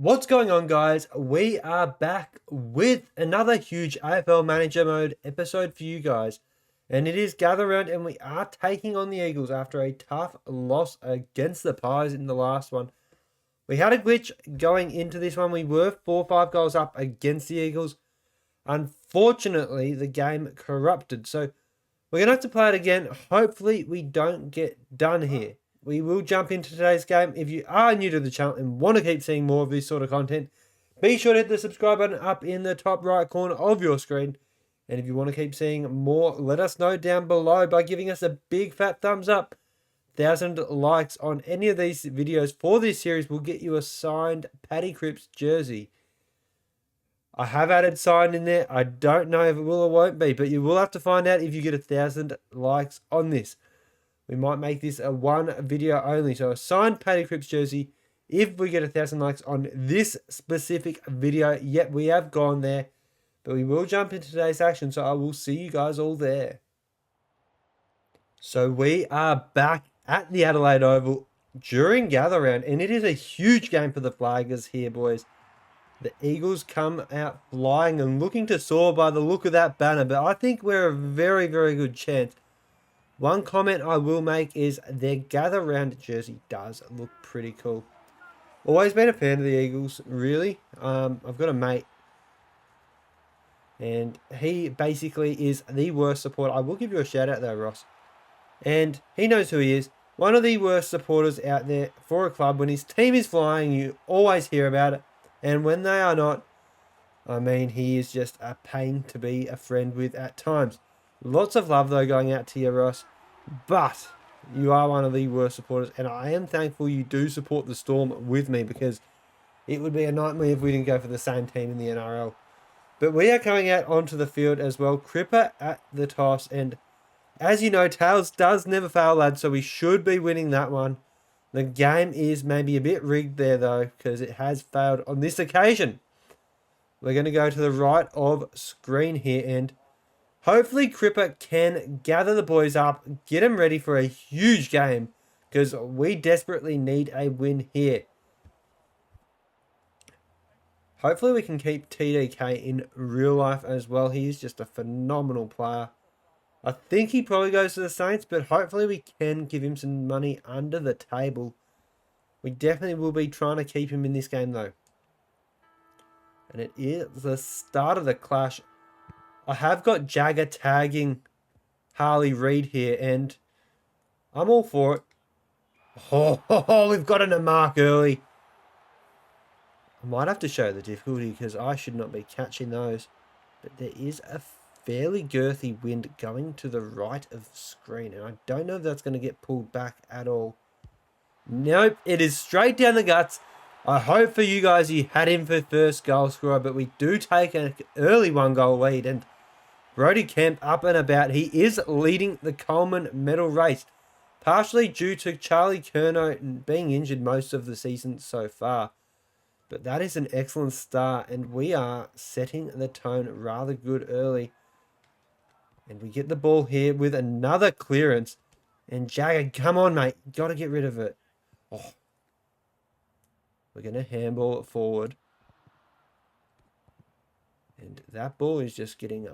What's going on, guys? We are back with another huge AFL Manager Mode episode for you guys. And it is Gather Round, and we are taking on the Eagles after a tough loss against the Pies in the last one. We had a glitch going into this one. We were 4-5 goals up against the Eagles. Unfortunately, the game corrupted. So we're going to have to play it again. Hopefully, we don't get done here. We will jump into today's game. If you are new to the channel and want to keep seeing more of this sort of content, be sure to hit the subscribe button up in the top right corner of your screen. And if you want to keep seeing more, let us know down below by giving us a big fat thumbs up. 1,000 likes on any of these videos for this series will get you a signed Paddy Cripps jersey. I have added signed in there. I don't know if it will or won't be, but you will have to find out if you get 1,000 likes on this. We might make this a one video only. So a signed Paddy Cripps jersey if we get 1,000 likes on this specific video. Yet we have gone there. But we will jump into today's action. So I will see you guys all there. So we are back at the Adelaide Oval during Gather Round. And it is a huge game for the Flaggers here, boys. The Eagles come out flying and looking to soar by the look of that banner. But I think we're a very, very good chance. One comment I will make is their Gather Round jersey does look pretty cool. Always been a fan of the Eagles, really. I've got a mate, and he basically is the worst supporter. I will give you a shout out though, Ross. And he knows who he is. One of the worst supporters out there for a club. When his team is flying, you always hear about it. And when they are not, I mean, he is just a pain to be a friend with at times. Lots of love, though, going out to you, Ross. But you are one of the worst supporters. And I am thankful you do support the Storm with me, because it would be a nightmare if we didn't go for the same team in the NRL. But we are coming out onto the field as well. Cripper at the toss. And as you know, Tails does never fail, lads. So we should be winning that one. The game is maybe a bit rigged there, though, because it has failed on this occasion. We're going to go to the right of screen here, and hopefully Cripper can gather the boys up, get them ready for a huge game, because we desperately need a win here. Hopefully we can keep TDK in real life as well. He is just a phenomenal player. I think he probably goes to the Saints, but hopefully we can give him some money under the table. We definitely will be trying to keep him in this game, though. And it is the start of the clash. I have got Jagger tagging Harley Reid here, and I'm all for it. Oh, we've got in a mark early. I might have to show the difficulty, because I should not be catching those. But there is a fairly girthy wind going to the right of screen, and I don't know if that's going to get pulled back at all. Nope, it is straight down the guts. I hope for you guys you had him for first goal scorer, but we do take an early 1-goal lead, and Brody Kemp up and about. He is leading the Coleman medal race, partially due to Charlie Curnow being injured most of the season so far. But that is an excellent start, and we are setting the tone rather good early. And we get the ball here with another clearance. And Jagger, come on, mate. Got to get rid of it. Oh. We're going to handball it forward. And that ball is just getting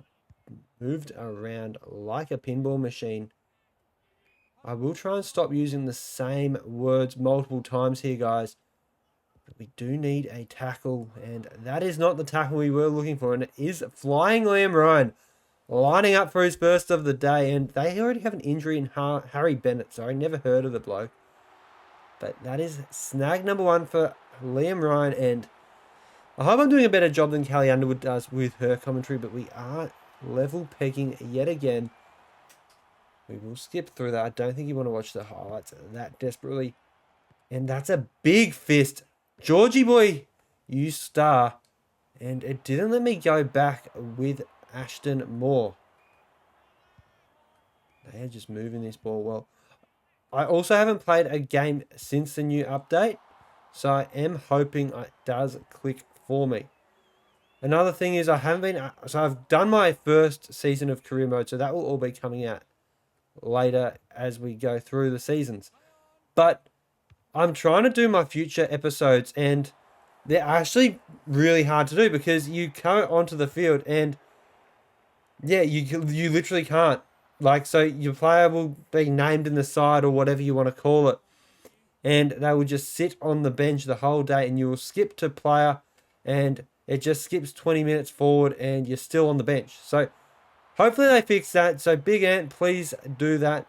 moved around like a pinball machine. I will try and stop using the same words multiple times here, guys. But we do need a tackle. And that is not the tackle we were looking for. And it is Flying Liam Ryan, lining up for his first of the day. And they already have an injury in Harry Bennett. Sorry, never heard of the bloke. But that is snag number 1 for Liam Ryan. And I hope I'm doing a better job than Callie Underwood does with her commentary. But we are level pegging yet again. We will skip through that. I don't think you want to watch the highlights that desperately. And that's a big fist. Georgie boy, you star. And it didn't let me go back with Ashton Moore. They are just moving this ball well. I also haven't played a game since the new update, so I am hoping it does click for me. Another thing is I've done my first season of career mode, so that will all be coming out later as we go through the seasons. But I'm trying to do my future episodes, and they're actually really hard to do because you come onto the field and yeah, you literally can't. Like, so your player will be named in the side or whatever you want to call it, and they will just sit on the bench the whole day, and you will skip to player, and it just skips 20 minutes forward, and you're still on the bench. So hopefully they fix that. So Big Ant, please do that.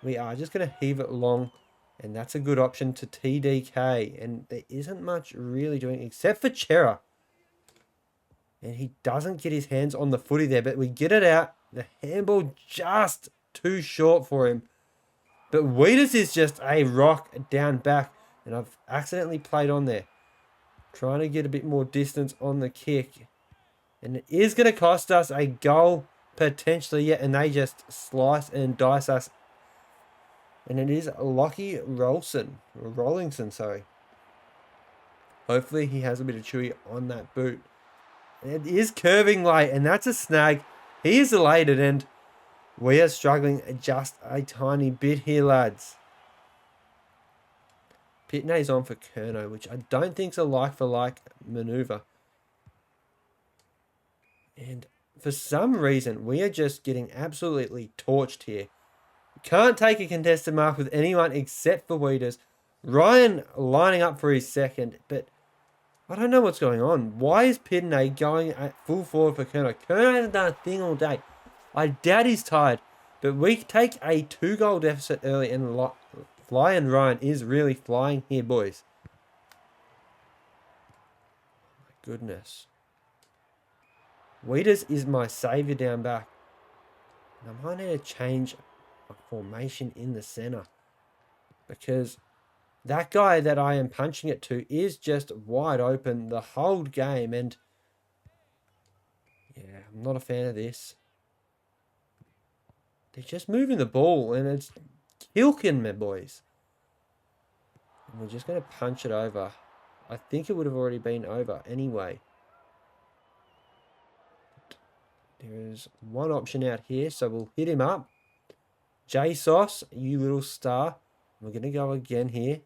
We are just going to heave it long, and that's a good option to TDK, and there isn't much really doing except for Chera. And he doesn't get his hands on the footy there, but we get it out. The handball just too short for him. But Weeders is just a rock down back. And I've accidentally played on there. Trying to get a bit more distance on the kick. And it is going to cost us a goal potentially. Yeah, and they just slice and dice us. And it is Lockie Rollingson, sorry. Hopefully he has a bit of chewy on that boot. It is curving late, and that's a snag. He is elated, and we are struggling just a tiny bit here, lads. Pitney's on for Kerno, which I don't think's a like-for-like manoeuvre. And for some reason, we are just getting absolutely torched here. Can't take a contested mark with anyone except for Weeders. Ryan lining up for his second, but I don't know what's going on. Why is Pitney going at full forward for Kerno? Kerno hasn't done a thing all day. I doubt he's tired. But we take a 2-goal deficit early, and Flying Ryan is really flying here, boys. My goodness. Weeders is my saviour down back. And I might need to change my formation in the centre. Because that guy that I am punching it to is just wide open the whole game. And yeah, I'm not a fan of this. They're just moving the ball and it's killing me, boys. And we're just going to punch it over. I think it would have already been over anyway. There is one option out here, so we'll hit him up. J-Sauce, you little star. We're going to go again here.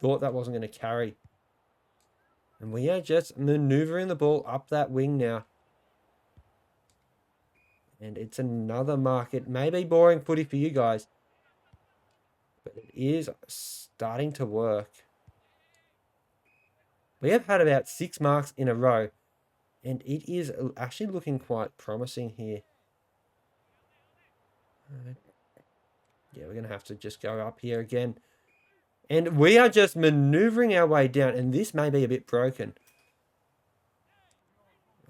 Thought that wasn't going to carry. And we are just maneuvering the ball up that wing now. And it's another mark. It may be boring footy for you guys, but it is starting to work. We have had about 6 marks in a row, and it is actually looking quite promising here. Yeah, we're going to have to just go up here again. And we are just maneuvering our way down, and this may be a bit broken.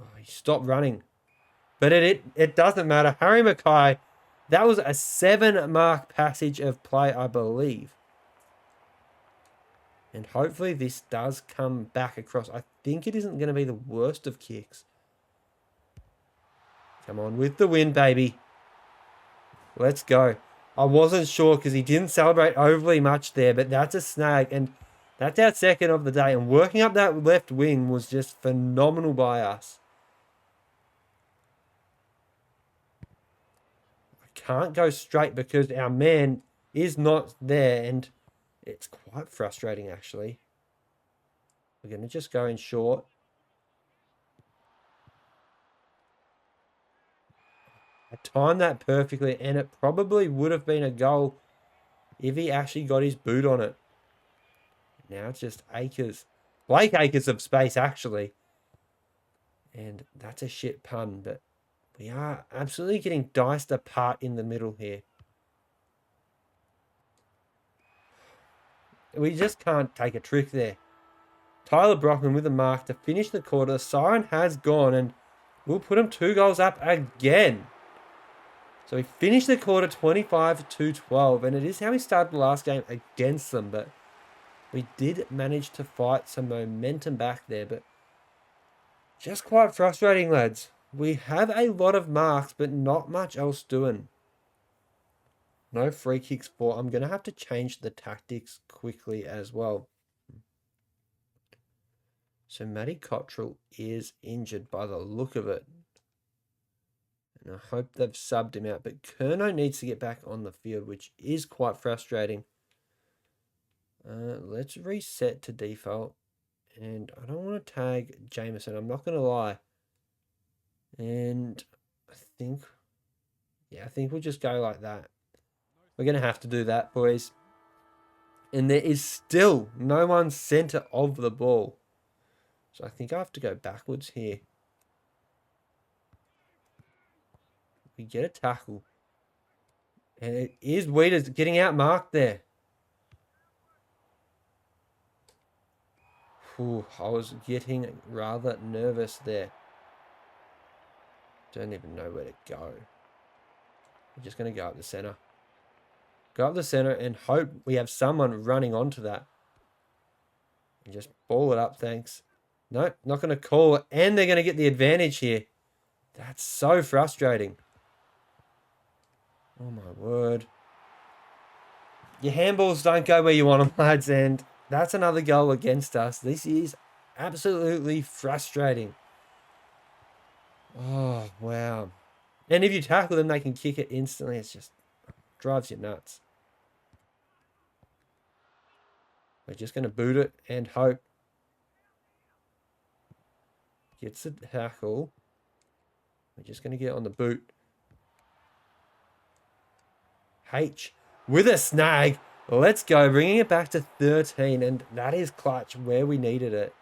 Oh, he stopped running. But it doesn't matter. Harry Mackay, that was a 7-mark passage of play, I believe. And hopefully this does come back across. I think it isn't going to be the worst of kicks. Come on, with the win, baby. Let's go. I wasn't sure because he didn't celebrate overly much there, but that's a snag. And that's our second of the day. And working up that left wing was just phenomenal by us. Can't go straight because our man is not there, and it's quite frustrating actually. We're going to just go in short. I timed that perfectly, and it probably would have been a goal if he actually got his boot on it. Now it's just acres. Blake acres of space actually. And that's a shit pun, but we are absolutely getting diced apart in the middle here. We just can't take a trick there. Tyler Brockman with a mark to finish the quarter. The siren has gone, and we'll put him 2 goals up again. So we finished the quarter 25-12, and it is how we started the last game against them, but we did manage to fight some momentum back there, but just quite frustrating, lads. We have a lot of marks, but not much else doing. No free kicks for. I'm going to have to change the tactics quickly as well. So Matty Cottrell is injured by the look of it. And I hope they've subbed him out. But Kerno needs to get back on the field, which is quite frustrating. Let's reset to default. And I don't want to tag Jameson. I'm not going to lie. And I think we'll just go like that. We're going to have to do that, boys. And there is still no one center of the ball. So I think I have to go backwards here. We get a tackle. And it is Weeders getting out marked there. Ooh, I was getting rather nervous there. Don't even know where to go. We're just going to go up the center. Go up the center and hope we have someone running onto that. And just ball it up, thanks. Nope, not going to call it. And they're going to get the advantage here. That's so frustrating. Oh, my word. Your handballs don't go where you want them, lads. And that's another goal against us. This is absolutely frustrating. Oh, wow. And if you tackle them, they can kick it instantly. It's just drives you nuts. We're just going to boot it and hope. Gets a tackle. We're just going to get on the boot. H with a snag. Let's go. Bringing it back to 13. And that is clutch where we needed it.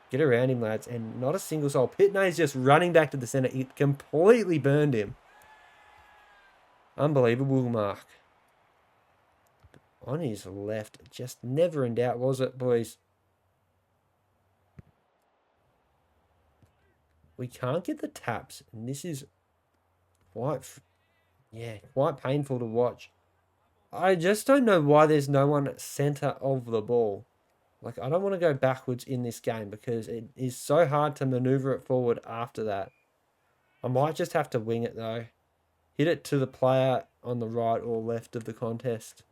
Get around him, lads. And not a single soul. Pitney is just running back to the center. It completely burned him. Unbelievable mark. On his left. Just never in doubt, was it, boys? We can't get the taps. And this is quite painful to watch. I just don't know why there's no one at center of the ball. Like, I don't want to go backwards in this game because it is so hard to maneuver it forward after that. I might just have to wing it, though. Hit it to the player on the right or left of the contest.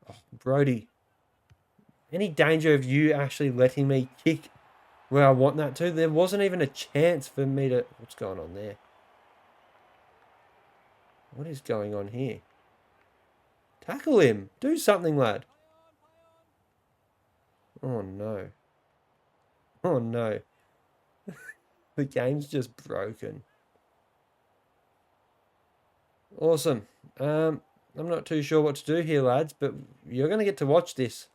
Oh, Brody. Any danger of you actually letting me kick where I want that to? There wasn't even a chance for me to... What's going on there? What is going on here? Tackle him. Do something, lad. Oh, no. Oh, no. The game's just broken. Awesome. I'm not too sure what to do here, lads, but you're going to get to watch this.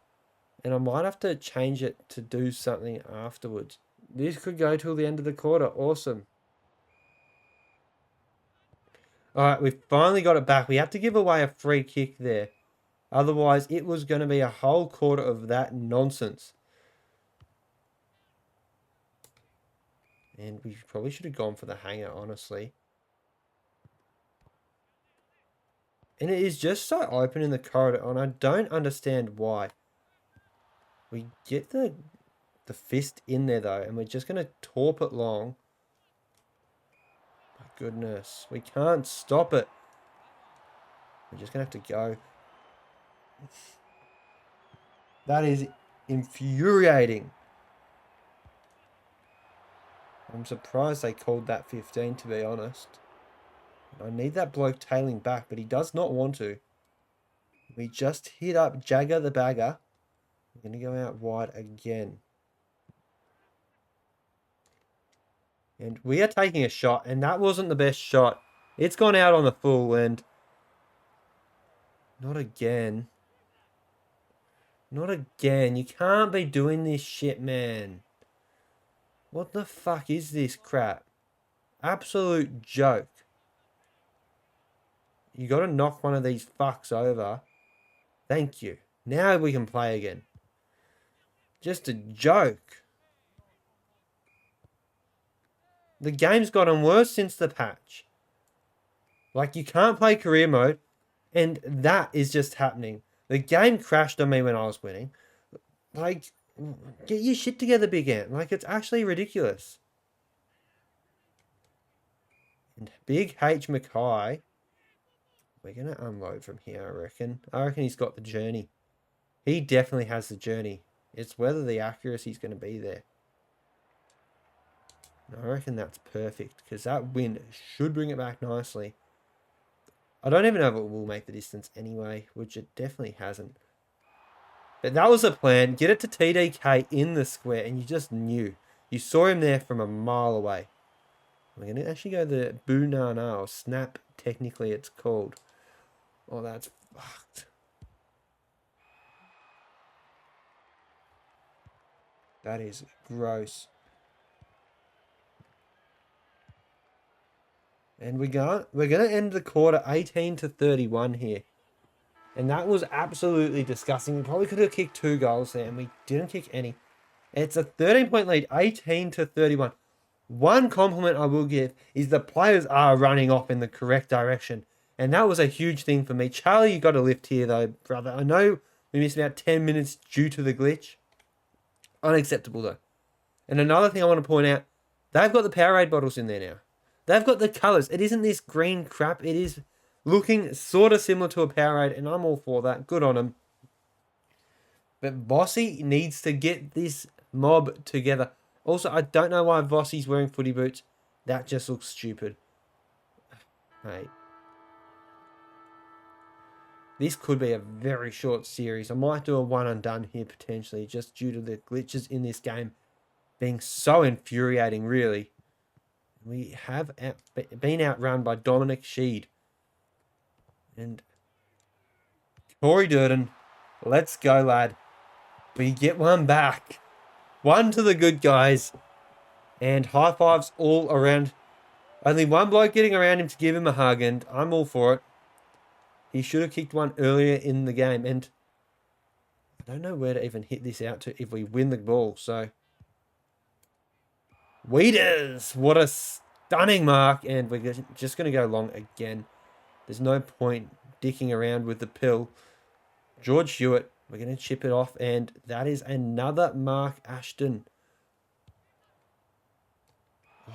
And I might have to change it to do something afterwards. This could go till the end of the quarter. Awesome. All right, we finally got it back. We had to give away a free kick there. Otherwise, it was going to be a whole quarter of that nonsense. And we probably should have gone for the hanger, honestly. And it is just so open in the corridor, and I don't understand why. We get the fist in there, though, and we're just going to torp it long. My goodness, we can't stop it. We're just going to have to go. That is infuriating. I'm surprised they called that 15, to be honest. I need that bloke tailing back, but he does not want to. We just hit up Jagger the Bagger. We're going to go out wide again. And we are taking a shot, and that wasn't the best shot. It's gone out on the full, and... Not again. Not again. You can't be doing this shit, man. What the fuck is this crap? Absolute joke. You got to knock one of these fucks over. Thank you. Now we can play again. Just a joke. The game's gotten worse since the patch. Like, you can't play career mode, and that is just happening. The game crashed on me when I was winning. Like, get your shit together, Big Ant. Like, it's actually ridiculous. And Big H Mackay. We're going to unload from here, I reckon. I reckon he's got the journey. He definitely has the journey. It's whether the accuracy is going to be there. I reckon that's perfect, because that wind should bring it back nicely. I don't even know if it will make the distance anyway, which it definitely hasn't. But that was the plan. Get it to TDK in the square, and you just knew. You saw him there from a mile away. We're going to actually go the Bunana, or snap, technically it's called. Oh, that's fucked. That is gross. And we're gonna end the quarter 18-31 here. And that was absolutely disgusting. We probably could have kicked 2 goals there, and we didn't kick any. It's a 13-point lead, 18-31. One compliment I will give is the players are running off in the correct direction. And that was a huge thing for me. Charlie, you got to lift here though, brother. I know we missed about 10 minutes due to the glitch. Unacceptable though. And another thing I want to point out, they've got the Powerade bottles in there now. They've got the colours. It isn't this green crap. It is looking sort of similar to a Powerade, and I'm all for that. Good on them. But Vossi needs to get this mob together. Also, I don't know why Vossi's wearing footy boots. That just looks stupid. Hey. This could be a very short series. I might do a one and done here potentially, just due to the glitches in this game being so infuriating, really. We have been outrun by Dominic Sheed. And Corey Durden, let's go, lad. We get one back. One to the good guys. And high fives all around. Only one bloke getting around him to give him a hug, and I'm all for it. He should have kicked one earlier in the game, and I don't know where to even hit this out to if we win the ball, so... Weeders! What a stunning mark, and we're just going to go long again. There's no point dicking around with the pill. George Hewitt, we're going to chip it off, and that is another Mark Ashton. Oh,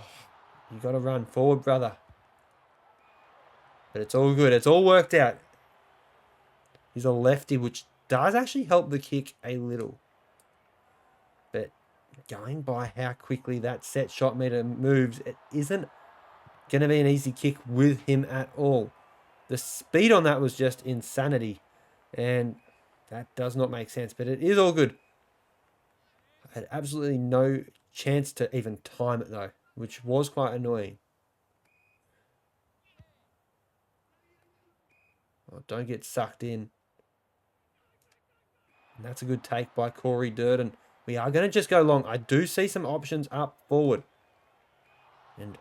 you got to run forward, brother. But it's all good. It's all worked out. He's a lefty, which does actually help the kick a little. But going by how quickly that set shot meter moves, it isn't going to be an easy kick with him at all. The speed on that was just insanity. And that does not make sense. But it is all good. I had absolutely no chance to even time it, though, which was quite annoying. Oh, don't get sucked in. And that's a good take by Corey Durden. We are going to just go long. I do see some options up forward. And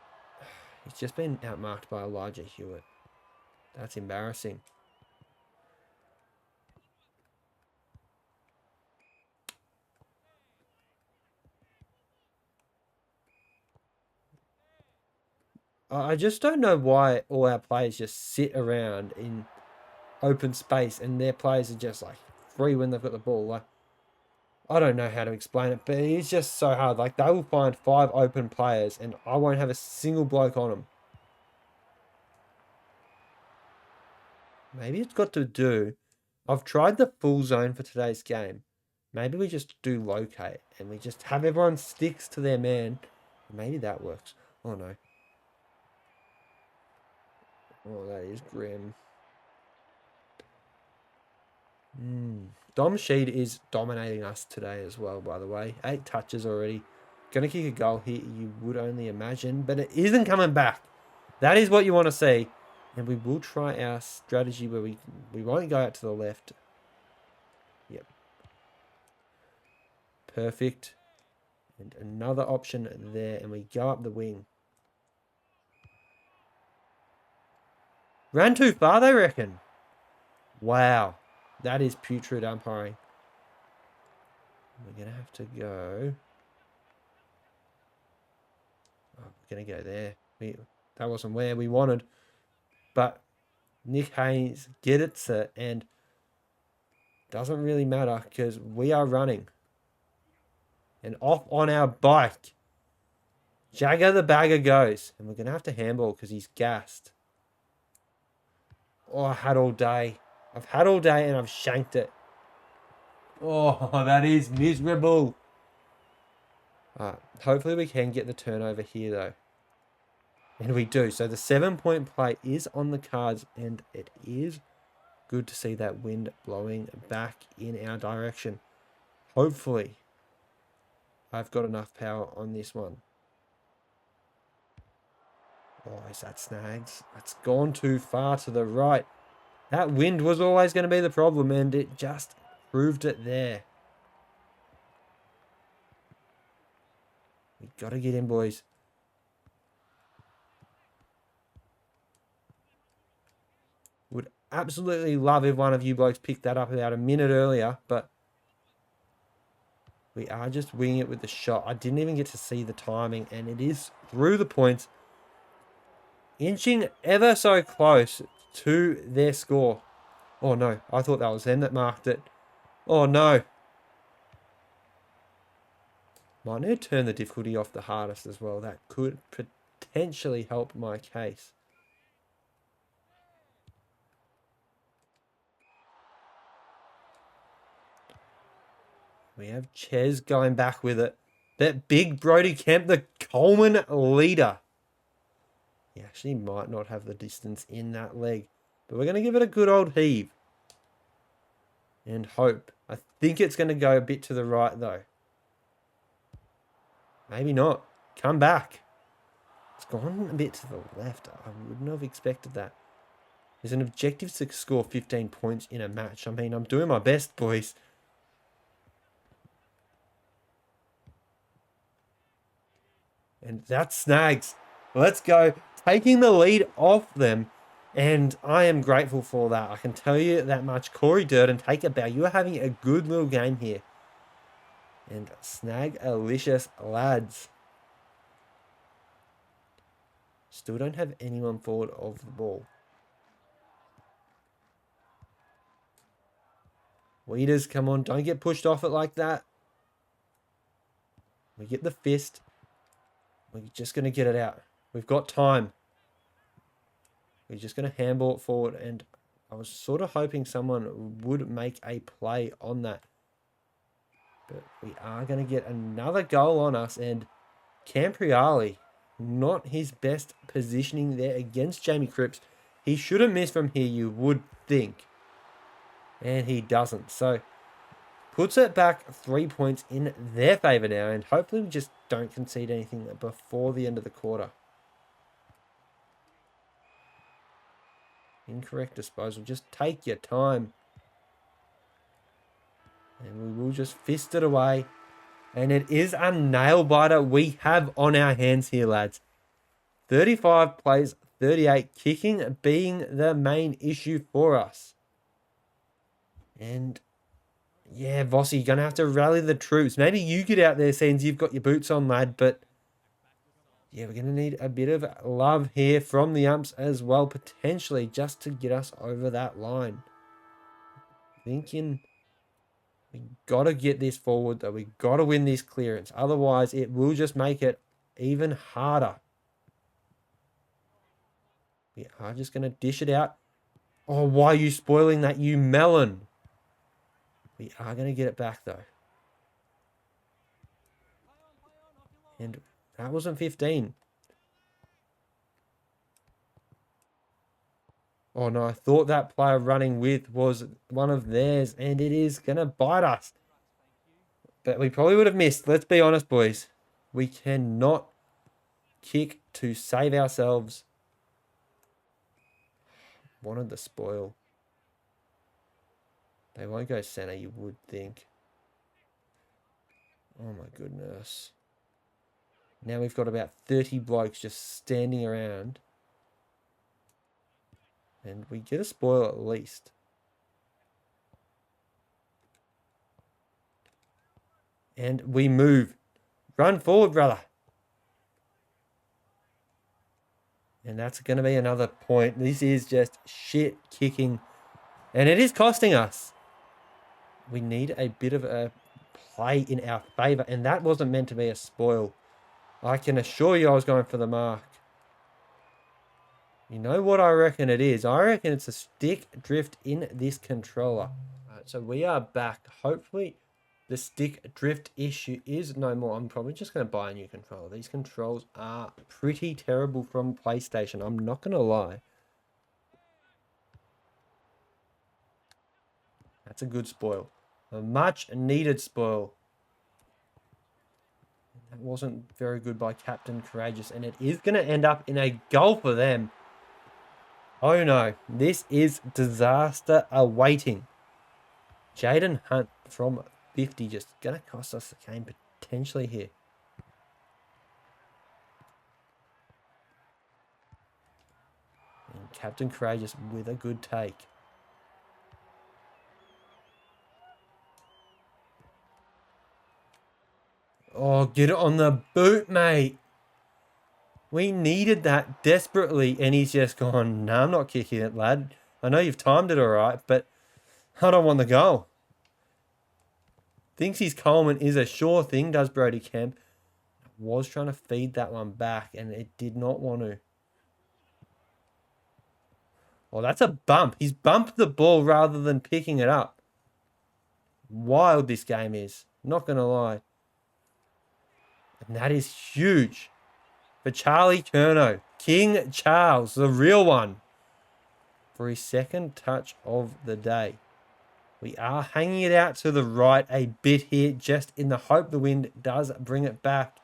he's just been outmarked by Elijah Hewitt. That's embarrassing. I just don't know why all our players just sit around in open space and their players are just like free when they've got the ball. Like, I don't know how to explain it, but it's just so hard. Like, they will find 5 open players and I won't have a single bloke on them. Maybe it's got to do... I've tried the full zone for today's game. Maybe we just do locate and we just have everyone sticks to their man. Maybe that works. Oh, no. Oh, that is grim. Dom Sheed is dominating us today as well, by the way. 8 touches already. Going to kick a goal here, you would only imagine. But it isn't coming back. That is what you want to see. And we will try our strategy where we won't go out to the left. Yep. Perfect. And another option there. And we go up the wing. Ran too far, they reckon. Wow. That is putrid umpiring. We're going to have to go... Oh, we're going to go there. That wasn't where we wanted. But Nick Haynes gets it, and doesn't really matter because we are running. And off on our bike. Jagger the bagger goes. And we're going to have to handball because he's gassed. Oh, I had all day. I've had all day and I've shanked it. Oh, that is miserable. Hopefully we can get the turnover here though. And we do. So the 7-point play is on the cards and it is good to see that wind blowing back in our direction. Hopefully, I've got enough power on this one. Oh, is that snags? That's gone too far to the right. That wind was always going to be the problem, and it just proved it there. We got to get in, boys. Would absolutely love if one of you blokes picked that up about a minute earlier, but we are just winging it with the shot. I didn't even get to see the timing, and it is through the points, inching ever so close to their score. Oh no, I thought that was them that marked it. Oh no. Might need to turn the difficulty off the hardest as well. That could potentially help my case. We have Ches going back with it. That big Brody Kemp, the Coleman leader. He actually might not have the distance in that leg. But we're going to give it a good old heave. And hope. I think it's going to go a bit to the right though. Maybe not. Come back. It's gone a bit to the left. I wouldn't have expected that. There's an objective to score 15 points in a match. I mean, I'm doing my best, boys. And that's snags. Let's go. Taking the lead off them. And I am grateful for that. I can tell you that much. Corey Durden, take a bow. You are having a good little game here. And snag-alicious, lads. Still don't have anyone forward of the ball. Weeders, come on. Don't get pushed off it like that. We get the fist. We're just going to get it out. We've got time. We're just going to handball it forward. And I was sort of hoping someone would make a play on that. But we are going to get another goal on us. And Campriali, not his best positioning there against Jamie Cripps. He shouldn't miss from here, you would think. And he doesn't. So, puts it back 3 points in their favour now. And hopefully we just don't concede anything before the end of the quarter. Incorrect disposal. Just take your time. And we will just fist it away. And it is a nail-biter we have on our hands here, lads. 35 plays, 38 kicking being the main issue for us. And yeah, Vossi, you're going to have to rally the troops. Maybe you get out there, seeing you've got your boots on, lad. But yeah, we're going to need a bit of love here from the umps as well, potentially, just to get us over that line. Thinking we got to get this forward, though. We got to win this clearance. Otherwise, it will just make it even harder. We are just going to dish it out. Oh, why are you spoiling that, you melon? We are going to get it back, though. And that wasn't 15. Oh, no, I thought that player running with was one of theirs, and it is going to bite us. But we probably would have missed. Let's be honest, boys. We cannot kick to save ourselves. Wanted the spoil. They won't go center, you would think. Oh my goodness. Now we've got about 30 blokes just standing around. And we get a spoil at least. And we move. Run forward, brother. And that's going to be another point. This is just shit kicking. And it is costing us. We need a bit of a play in our favour. And that wasn't meant to be a spoil. I can assure you I was going for the mark. You know what I reckon it is? I reckon it's a stick drift in this controller. Alright, so we are back. Hopefully the stick drift issue is no more. I'm probably just going to buy a new controller. These controls are pretty terrible from PlayStation. I'm not going to lie. That's a good spoil. A much needed spoil. That wasn't very good by Captain Courageous, and it is going to end up in a goal for them. Oh no, this is disaster awaiting. Jaden Hunt from 50 just going to cost us the game potentially here. And Captain Courageous with a good take. Oh, get it on the boot, mate. We needed that desperately, and he's just gone, no, I'm not kicking it, lad. I know you've timed it all right, but I don't want the goal. Thinks his Coleman is a sure thing, does Brody Kemp. Was trying to feed that one back, and it did not want to. Oh, that's a bump. He's bumped the ball rather than picking it up. Wild this game is. Not going to lie. And that is huge for Charlie Curnow. King Charles, the real one. For his second touch of the day. We are hanging it out to the right a bit here, just in the hope the wind does bring it back.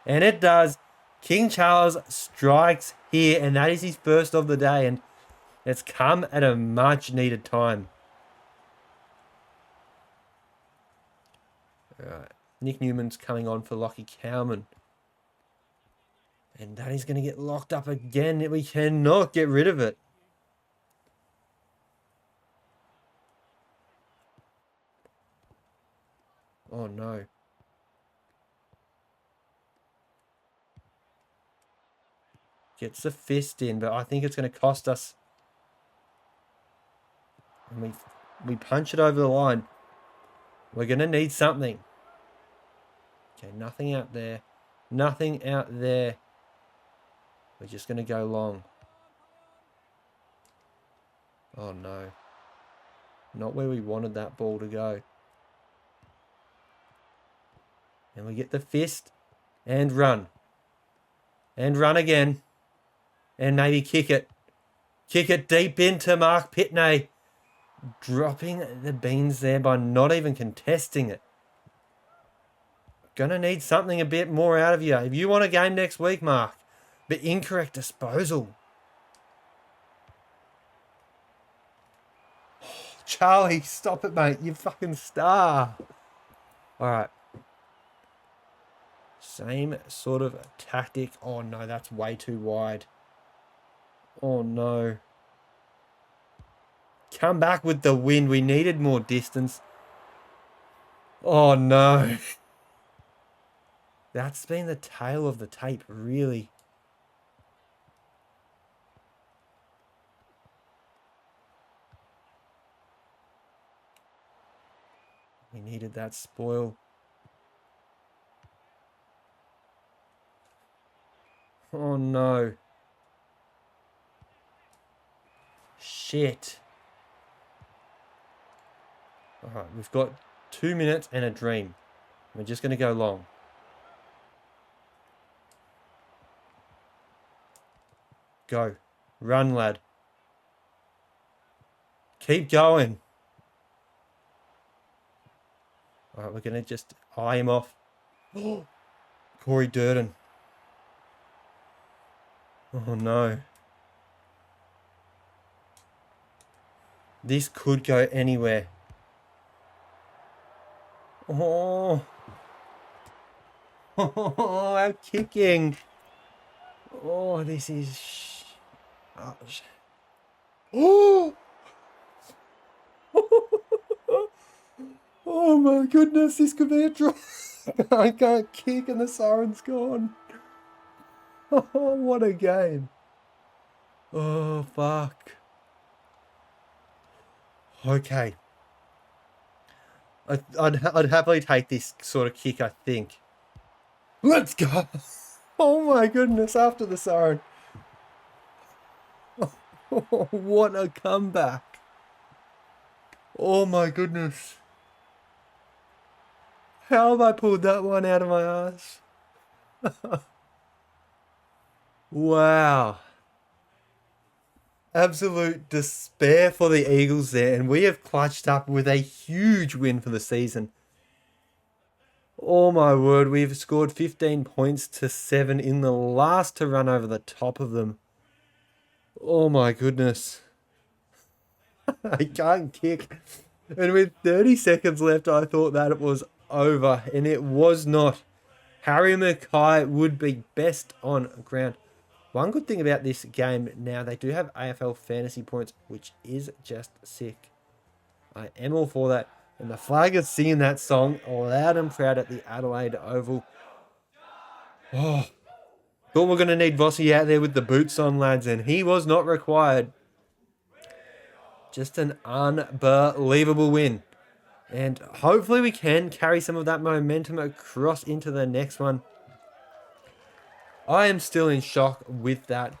And it does. King Charles strikes here, and that is his first of the day, and it's come at a much needed time. All right. Nick Newman's coming on for Lockie Cowman. And that is going to get locked up again. We cannot get rid of it. Oh no. Gets the fist in, but I think it's going to cost us. And we punch it over the line. We're going to need something. Okay, nothing out there. Nothing out there. We're just going to go long. Oh no. Not where we wanted that ball to go. And we get the fist. And run. And run again. And maybe kick it. Kick it deep into Mark Pitney. Dropping the beans there by not even contesting it. Gonna need something a bit more out of you. If you want a game next week, Mark. But incorrect disposal. Charlie, stop it, mate. You fucking star. Alright. Same sort of tactic. Oh no, that's way too wide. Oh no. Come back with the wind. We needed more distance. Oh no. That's been the tail of the tape, really. We needed that spoil. Oh no. Shit. Alright, we've got 2 minutes and a dream. We're just going to go long. Go. Run, lad. Keep going. Alright, we're going to just eye him off. Corey Durden. Oh no. This could go anywhere. Oh. Oh, our kicking. Oh, this is... Oh. Oh my goodness, this could be a draw. I can't kick and the siren's gone. Oh, what a game. Oh, fuck. Okay. I'd happily take this sort of kick, I think. Let's go. Oh my goodness, after the siren. Oh, what a comeback. Oh my goodness. How have I pulled that one out of my ass? Wow. Absolute despair for the Eagles there, and we have clutched up with a huge win for the season. Oh my word, we've scored 15 points to 7 in the last to run over the top of them. Oh my goodness. I can't kick. And with 30 seconds left, I thought that it was over, and it was not. Harry Mackay would be best on ground. One good thing about this game now, they do have AFL fantasy points, which is just sick. I am all for that. And the flag is singing that song loud and proud at the Adelaide Oval. Oh, thought we're going to need Vossi out there with the boots on, lads, and he was not required. Just an unbelievable win. And hopefully we can carry some of that momentum across into the next one. I am still in shock with that.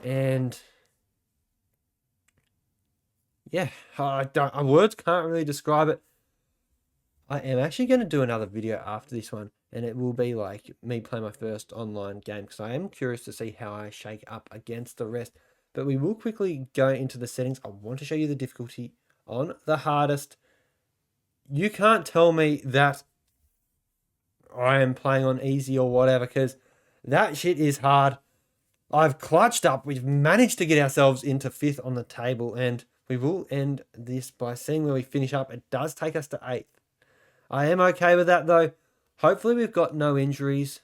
And yeah, words can't really describe it. I am actually going to do another video after this one, and it will be like me playing my first online game, because I am curious to see how I shake up against the rest. But we will quickly go into the settings. I want to show you the difficulty on the hardest. You can't tell me that I am playing on easy or whatever, because that shit is hard. I've clutched up. We've managed to get ourselves into 5th on the table, and we will end this by seeing where we finish up. It does take us to 8th. I am okay with that, though. Hopefully we've got no injuries.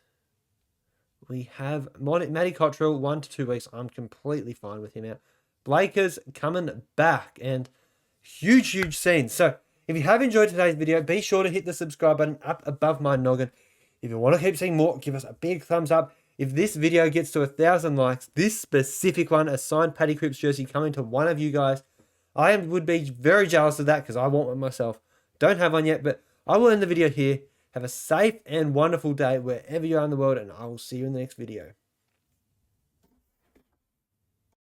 We have Matty Cottrell, 1 to 2 weeks. I'm completely fine with him out. Blakers coming back, and huge scene. So if you have enjoyed today's video, be sure to hit the subscribe button up above my noggin. If you want to keep seeing more, give us a big thumbs up. If this video gets to 1,000 likes, this specific one, a signed Paddy Cripps jersey coming to one of you guys, I would be very jealous of that, because I want one myself. Don't have one yet, but I will end the video here. Have a safe and wonderful day wherever you are in the world, and I will see you in the next video.